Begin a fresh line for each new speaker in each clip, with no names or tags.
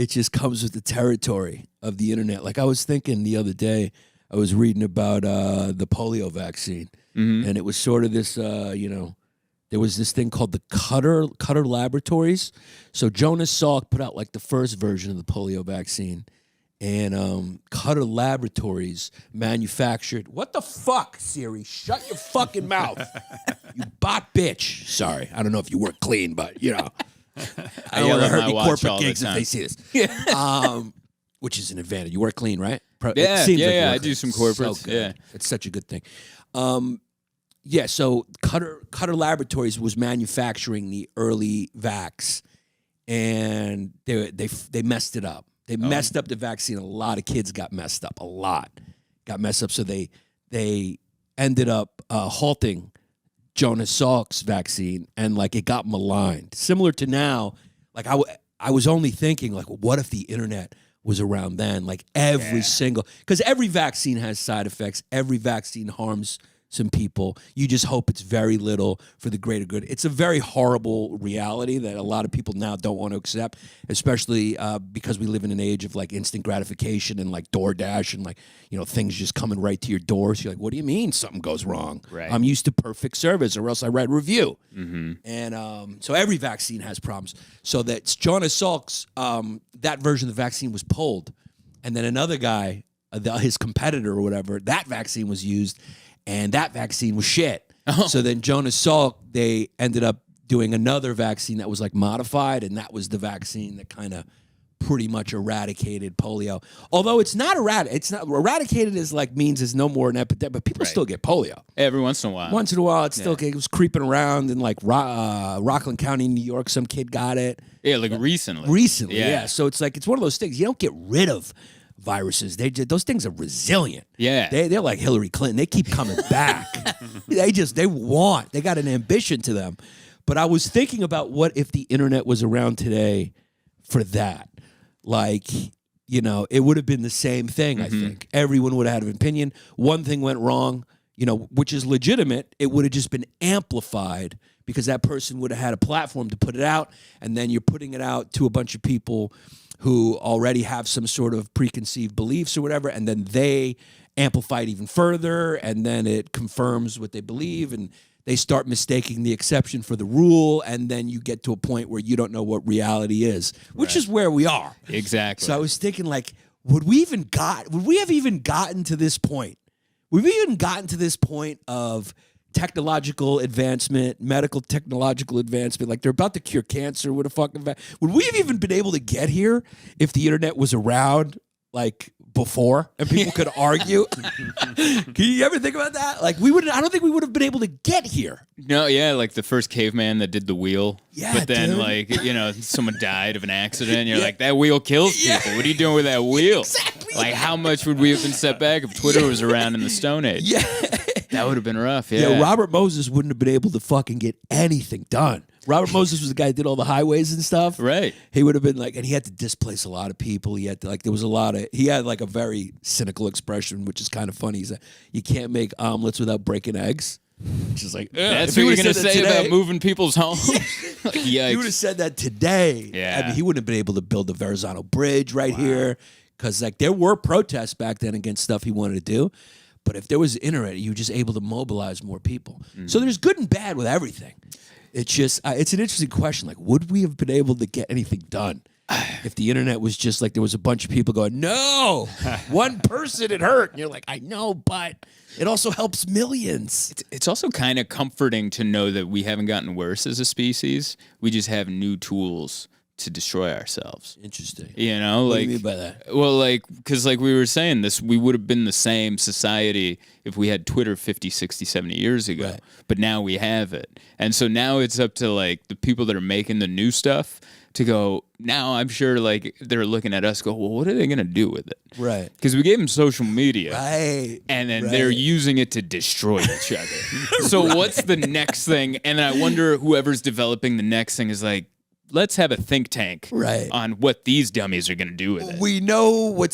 it just comes with the territory of the internet. Like I was thinking the other day, I was reading about the polio vaccine, and it was sort of this, there was this thing called the Cutter Laboratories. So Jonas Salk put out like the first version of the polio vaccine, and Cutter Laboratories manufactured. What the fuck, Siri? Shut your fucking mouth, you bot bitch. Sorry, I don't know if you work clean, but I don't want to hurt any corporate gigs if they see this. Which is an advantage. You work clean, right?
Yeah. I do some corporates.
So yeah, it's such a good thing. So Cutter Laboratories was manufacturing the early vax, and they messed it up. They messed up the vaccine. A lot of kids got messed up. So they ended up halting Jonas Salk's vaccine, and like it got maligned. Similar to now, like I was only thinking like, what if the internet was around then? Like because every vaccine has side effects. Every vaccine harms some people. You just hope it's very little for the greater good. It's a very horrible reality that a lot of people now don't want to accept, especially because we live in an age of like instant gratification and like DoorDash and like, things just coming right to your door. So you're like, what do you mean something goes wrong?
Right.
I'm used to perfect service or else I write a review. And so every vaccine has problems. So that's Jonas Salk's, that version of the vaccine was pulled. And then another guy, his competitor or whatever, that vaccine was used. And that vaccine was shit. So then Jonas Salk, they ended up doing another vaccine that was like modified, and that was the vaccine that kind of pretty much eradicated polio. Although it's not eradicated is like means there's no more an epidemic, but people still get polio.
Every once in a while.
Once in a while, it was creeping around in like Rockland County, New York. Some kid got it.
Yeah, like recently.
Recently, yeah. So it's like it's one of those things you don't get rid of. Viruses, those things are resilient.
Yeah,
they're like Hillary Clinton. They keep coming back. They got an ambition to them. But I was thinking about what if the internet was around today for that? Like, it would have been the same thing. I think everyone would have had an opinion. One thing went wrong, which is legitimate. It would have just been amplified because that person would have had a platform to put it out, and then you're putting it out to a bunch of people who already have some sort of preconceived beliefs or whatever, and then they amplify it even further, and then it confirms what they believe, and they start mistaking the exception for the rule, and then you get to a point where you don't know what reality is, which is where we are.
Exactly.
So I was thinking, like, would we have even gotten to this point? Would we even gotten to this point of technological advancement, medical technological advancement, like they're about to cure cancer with a fucking would we have even been able to get here if the internet was around like before and people could argue? Can you ever think about that? Like I don't think we would have been able to get here.
No, yeah, like the first caveman that did the wheel.
Yeah,
but then
dude.
like, someone died of an accident and you're like, that wheel kills people. What are you doing with that wheel?
Exactly.
Like how much would we have been set back if Twitter was around in the Stone Age?
Yeah.
That would have been rough, yeah.
Robert Moses wouldn't have been able to fucking get anything done. Robert Moses was the guy that did all the highways and stuff.
Right.
He would have been like, and he had to displace a lot of people. He had to, like, he had like a very cynical expression, which is kind of funny. He's like, you can't make omelets without breaking eggs. Which is like,
that's what you're going to say about moving people's homes? Like, yikes.
He would have said that today.
Yeah.
I mean, he wouldn't have been able to build the Verrazano Bridge here. Because like there were protests back then against stuff he wanted to do. But if there was internet, you were just able to mobilize more people. So there's good and bad with everything. It's just, it's an interesting question. Like, would we have been able to get anything done if the internet was just like there was a bunch of people going, no, one person it hurt. And you're like, I know, but it also helps millions.
It's also kind of comforting to know that we haven't gotten worse as a species. We just have new tools to destroy ourselves.
Interesting.
What do you
mean by that?
Well, because we were saying this, we would have been the same society if we had Twitter 50, 60, 70 years ago.
Right.
But now we have it. And so now it's up to like the people that are making the new stuff to go, now I'm sure like they're looking at us go, well, what are they going to do with it?
Right.
Because we gave them social media.
Right.
And then they're using it to destroy each other. So what's the next thing? And then I wonder whoever's developing the next thing is like, let's have a think tank on what these dummies are going to do with it.
We know what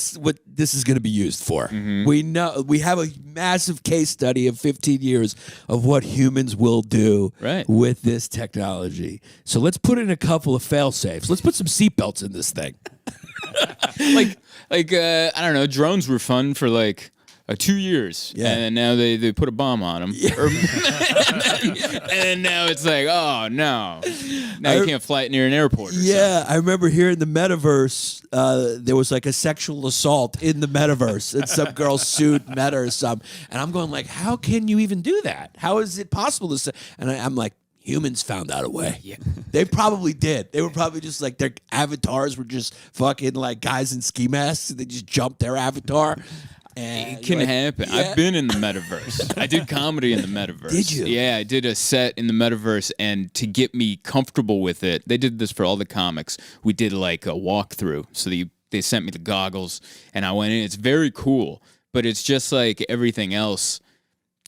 this is going to be used for. We know we have a massive case study of 15 years of what humans will do with this technology. So let's put in a couple of fail safes. Let's put some seatbelts in this thing.
I don't know, drones were fun for like 2 years, and now they put a bomb on them, and now it's like, oh no, now you can't fly it near an airport.
I remember here in the metaverse, there was like a sexual assault in the metaverse, and some girl sued Meta or something, and I'm going like, how can you even do that? How is it possible to say? And I'm like, humans found out a way. Yeah. They probably did. They were probably just like, their avatars were just fucking like guys in ski masks. They just jumped their avatar. And
it can happen. I've been in the metaverse. I did comedy in the metaverse.
Did you?
Yeah, I did a set in the metaverse, and to get me comfortable with it, they did this for all the comics. We did like a walkthrough. So they sent me the goggles, and I went in. It's very cool, but it's just like everything else.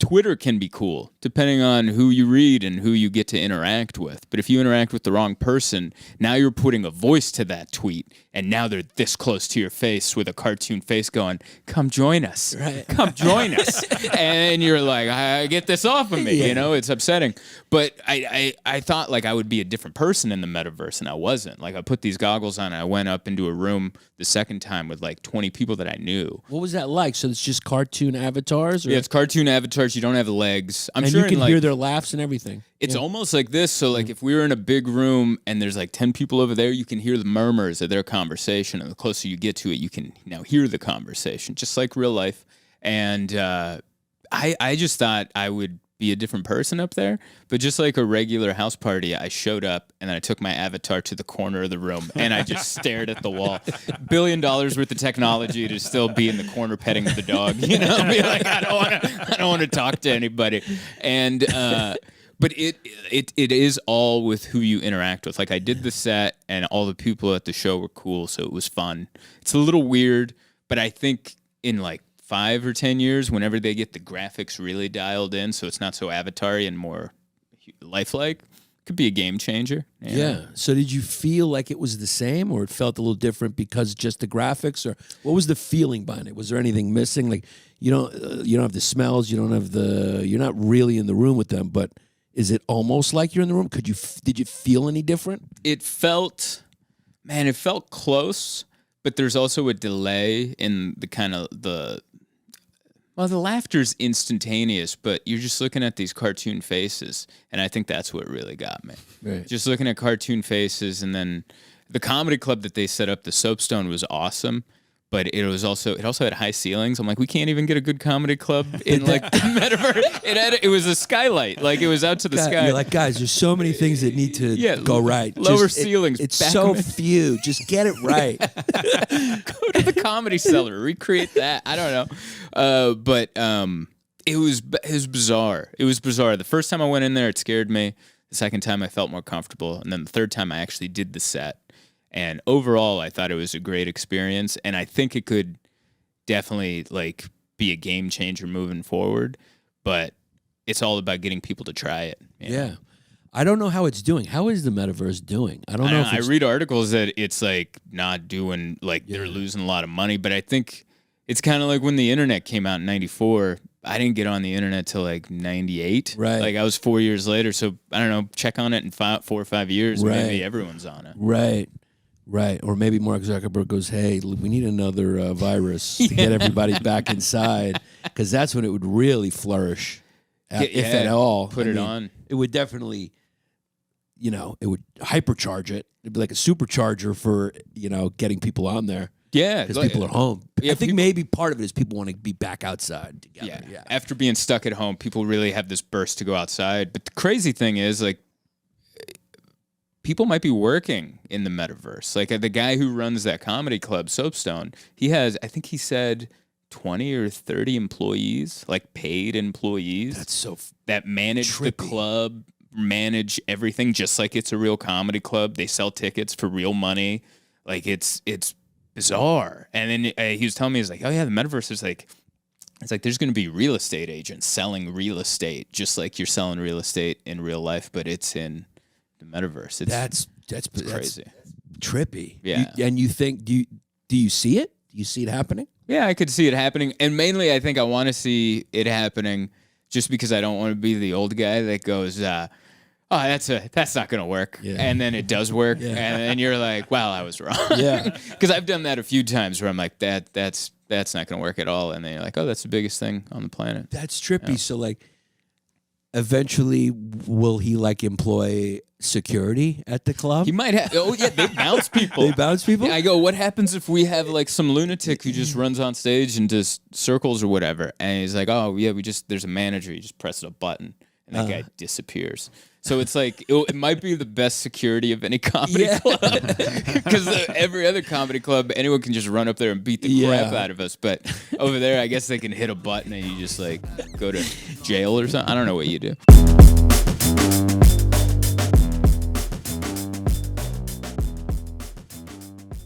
Twitter can be cool, depending on who you read and who you get to interact with. But if you interact with the wrong person, now you're putting a voice to that tweet, and now they're this close to your face with a cartoon face going, come join us. Right. Come join us. And you're like, I get this off of me. You know, it's upsetting. But I thought like I would be a different person in the metaverse, and I wasn't. Like I put these goggles on, and I went up into a room the second time with like 20 people that I knew.
What was that like? So it's just cartoon avatars? Or?
Yeah, it's cartoon avatars. You don't have legs. I'm
and
sure
you can hear their laughs and everything.
It's almost like this. So like if we were in a big room and there's like 10 people over there, you can hear the murmurs of their conversation. And the closer you get to it, you can now hear the conversation, just like real life. And I just thought I would be a different person up there. But just like a regular house party, I showed up and then I took my avatar to the corner of the room and I just stared at the wall. $1 billion worth of technology to still be in the corner petting the dog, you know, be like, I don't want to talk to anybody. And but it is all with who you interact with. Like I did the set and all the people at the show were cool, so it was fun. It's a little weird, but I think in like 5 or 10 years, whenever they get the graphics really dialed in, so it's not so avatar-y and more lifelike, could be a game changer.
Yeah. So did you feel like it was the same, or it felt a little different because just the graphics, or what was the feeling behind it? Was there anything missing? Like you don't have the smells, you're not really in the room with them, but is it almost like you're in the room? Did you feel any different?
It felt close, but there's also a delay in the kind of the laughter's instantaneous, but you're just looking at these cartoon faces, and I think that's what really got me. Right. Just looking at cartoon faces, and then the comedy club that they set up, the Soapstone, was awesome, but it also had high ceilings. I'm like, we can't even get a good comedy club in like the metaverse. It was a skylight, like it was out to the sky.
You're like, guys, there's so many things that need to go right.
Lower ceilings.
It's so few. Just get it right.
Go to the Comedy Cellar, recreate that. I don't know, but it was bizarre. It was bizarre. The first time I went in there, it scared me. The second time, I felt more comfortable, and then the third time, I actually did the set. And overall, I thought it was a great experience, and I think it could definitely like be a game changer moving forward. But it's all about getting people to try it.
Yeah. I don't know how it's doing. How is the metaverse doing? I don't know.
I read articles that it's like not doing, like they're losing a lot of money, but I think it's kind of like when the internet came out in 94. I didn't get on the internet till like 98. Right. Like I was 4 years later. So I don't know, check on it in 4 or 5 years. Right. Maybe everyone's on it.
Right. Right. Or maybe Mark Zuckerberg goes, hey, we need another virus to get everybody back inside, because that's when it would really flourish, if at all.
Put it on.
It would definitely, it would hypercharge it. It'd be like a supercharger for, getting people on there.
Yeah.
Because people are home. I think maybe part of it is people want to be back outside together.
Yeah. After being stuck at home, people really have this burst to go outside. But the crazy thing is, like, people might be working in the metaverse. Like the guy who runs that comedy club, Soapstone, he has, I think he said 20 or 30 employees, like paid employees.
That's so
that manage trippy. The club, manage everything just like it's a real comedy club. They sell tickets for real money. Like it's bizarre. And then he was telling me, he's like, oh yeah, the metaverse is like, it's like there's going to be real estate agents selling real estate, just like you're selling real estate in real life, but it's in the metaverse.
That's
crazy.
That's trippy.
Yeah.
And you think, do you see it? Do you see it happening?
Yeah, I could see it happening. And mainly I think I want to see it happening just because I don't want to be the old guy that goes, oh, that's not gonna work. Yeah. And then it does work, and then you're like, well, I was wrong.
Yeah,
because I've done that a few times where I'm like, that's not gonna work at all, and then you're like, oh, that's the biggest thing on the planet.
That's trippy. Yeah. So like, eventually, will he like employ security at the club?
He might have. Oh yeah, they bounce people.
They bounce people.
I go, what happens if we have like some lunatic who just runs on stage and does circles or whatever? And he's like, oh yeah, there's a manager. You just press a button, and that guy disappears. So it's like it might be the best security of any comedy club, because every other comedy club, anyone can just run up there and beat the crap out of us. But over there, I guess they can hit a button and you just like go to jail or something. I don't know what you do.